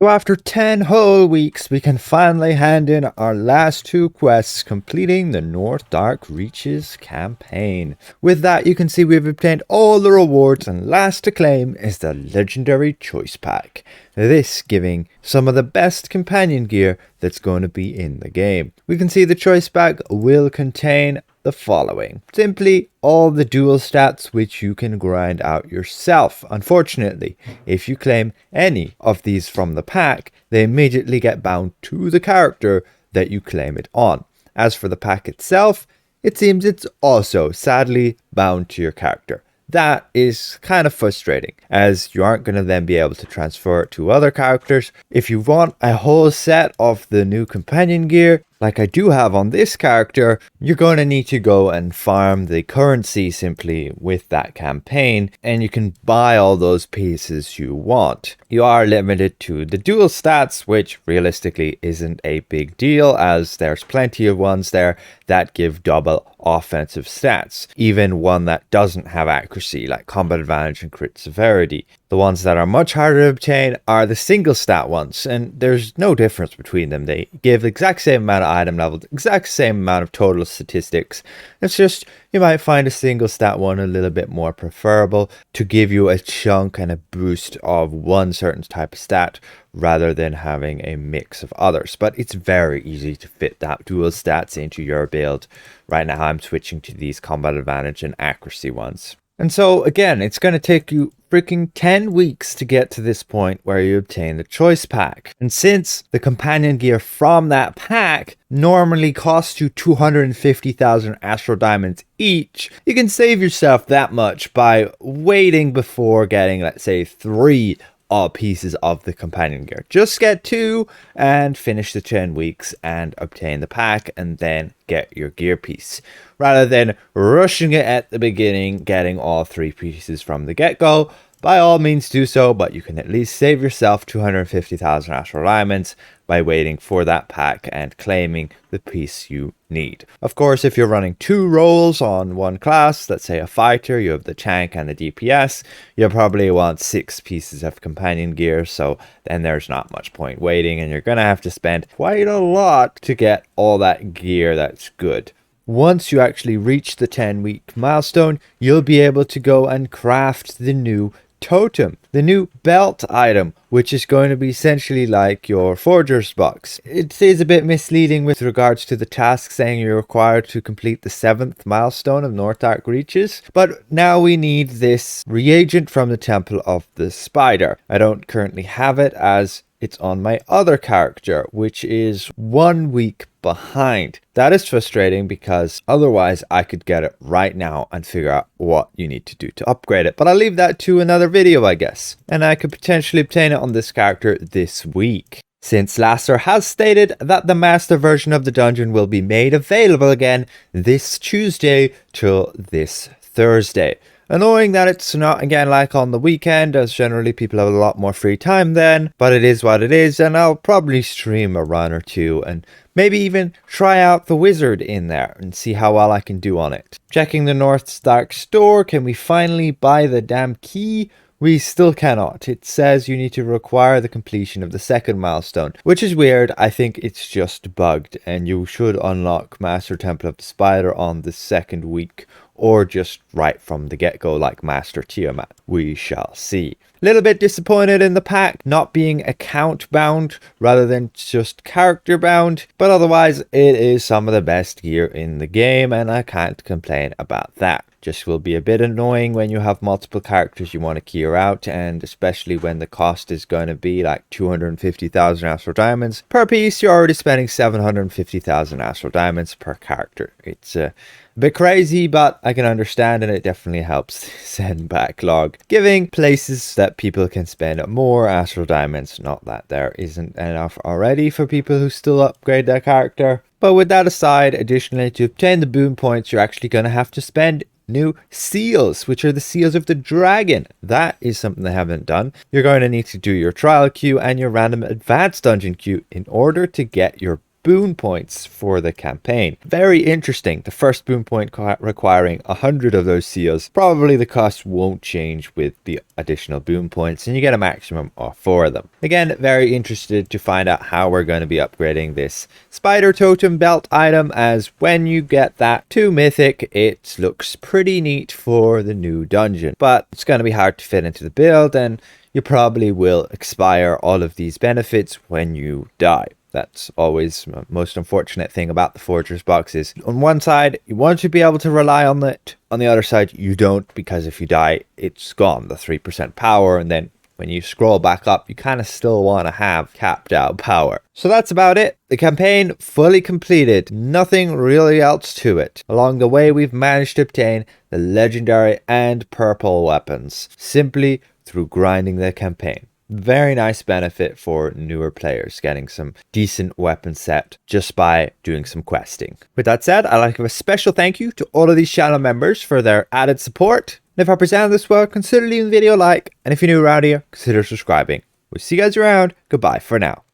So after 10 whole weeks, we can finally hand in our last two quests, completing the North Dark Reaches campaign. With that, you can see we've obtained all the rewards, and last to claim is the legendary choice pack. This giving some of the best companion gear that's going to be in the game. We can see the choice pack will contain the following. Simply all the dual stats which you can grind out yourself. Unfortunately, if you claim any of these from the pack, they immediately get bound to the character that you claim it on. As for the pack itself, it seems it's also sadly bound to your character. That is kind of frustrating, as you aren't going to then be able to transfer it to other characters. If you want a whole set of the new companion gear, like I do have on this character, you're going to need to go and farm the currency simply with that campaign, and you can buy all those pieces you want. You are limited to the dual stats, which realistically isn't a big deal, as there's plenty of ones there that give double offensive stats, even one that doesn't have accuracy like combat advantage and crit severity. The ones that are much harder to obtain are the single stat ones, and there's no difference between them. They give the exact same amount of item levels, exact same amount of total statistics. It's just you might find a single stat one a little bit more preferable to give you a chunk and a boost of one certain type of stat rather than having a mix of others. But it's very easy to fit that dual stats into your build. Right now I'm switching to these combat advantage and accuracy ones. And so again, it's going to take you freaking 10 weeks to get to this point where you obtain the choice pack. And since the companion gear from that pack normally costs you 250,000 astral diamonds each, you can save yourself that much by waiting before getting, let's say, 3 all pieces of the companion gear. Just get 2 and finish the 10 weeks and obtain the pack and then get your gear piece, rather than rushing it at the beginning, getting all 3 pieces from the get-go. By all means do so, but you can at least save yourself 250,000 astral diamonds by waiting for that pack and claiming the piece you need. Of course, if you're running 2 roles on one class, let's say a fighter, you have the tank and the DPS, you'll probably want 6 pieces of companion gear, so then there's not much point waiting, and you're gonna have to spend quite a lot to get all that gear that's good. Once you actually reach the 10-week milestone, you'll be able to go and craft the new totem, the new belt item, which is going to be essentially like your forger's box. It is a bit misleading with regards to the task saying you're required to complete the 7th milestone of North Dark Reaches, but now we need this reagent from the Temple of the Spider. I don't currently have it as it's on my other character, which is 1 week behind. That is frustrating because otherwise I could get it right now and figure out what you need to do to upgrade it. But I'll leave that to another video, I guess. And I could potentially obtain it on this character this week, since Lasser has stated that the master version of the dungeon will be made available again this Tuesday till this Thursday. Annoying that it's not again like on the weekend, as generally people have a lot more free time then, but it is what it is, and I'll probably stream a run or 2 and maybe even try out the wizard in there and see how well I can do on it. Checking the North Dark store, can we finally buy the damn key? We still cannot. It says you need to require the completion of the 2nd milestone, which is weird. I think it's just bugged, and you should unlock Master Temple of the Spider on the 2nd week, or just right from the get-go like Master Tiamat. We shall see. Little bit disappointed in the pack not being account bound rather than just character bound, but otherwise it is some of the best gear in the game and I can't complain about that. Just will be a bit annoying when you have multiple characters you want to gear out, and especially when the cost is going to be like 250,000 astral diamonds per piece. You're already spending 750,000 astral diamonds per character. It's a bit crazy, but I can understand, and it definitely helps send backlog, giving places that people can spend more astral diamonds. Not that there isn't enough already for people who still upgrade their character. But with that aside, additionally, to obtain the boon points, you're actually going to have to spend new seals, which are the seals of the dragon. That is something they haven't done. You're going to need to do your trial queue and your random advanced dungeon queue in order to get your boon points for the campaign. Very interesting. The first boon point requiring 100 of those seals. Probably the cost won't change with the additional boon points, and you get a maximum of 4 of them. Again, very interested to find out how we're going to be upgrading this spider totem belt item, as when you get that to mythic, it looks pretty neat for the new dungeon. But it's going to be hard to fit into the build, and you probably will expire all of these benefits when you die. That's always the most unfortunate thing about the Forger's box is, on one side, you want to be able to rely on it. On the other side, you don't, because if you die, it's gone, the 3% power, and then when you scroll back up, you kind of still want to have capped out power. So that's about it. The campaign fully completed. Nothing really else to it. Along the way, we've managed to obtain the legendary and purple weapons, simply through grinding the campaign. Very nice benefit for newer players, getting some decent weapon set just by doing some questing. With that said, I'd like to give a special thank you to all of these channel members for their added support. And if I presented this well, consider leaving the video a like. And if you're new around here, consider subscribing. We'll see you guys around. Goodbye for now.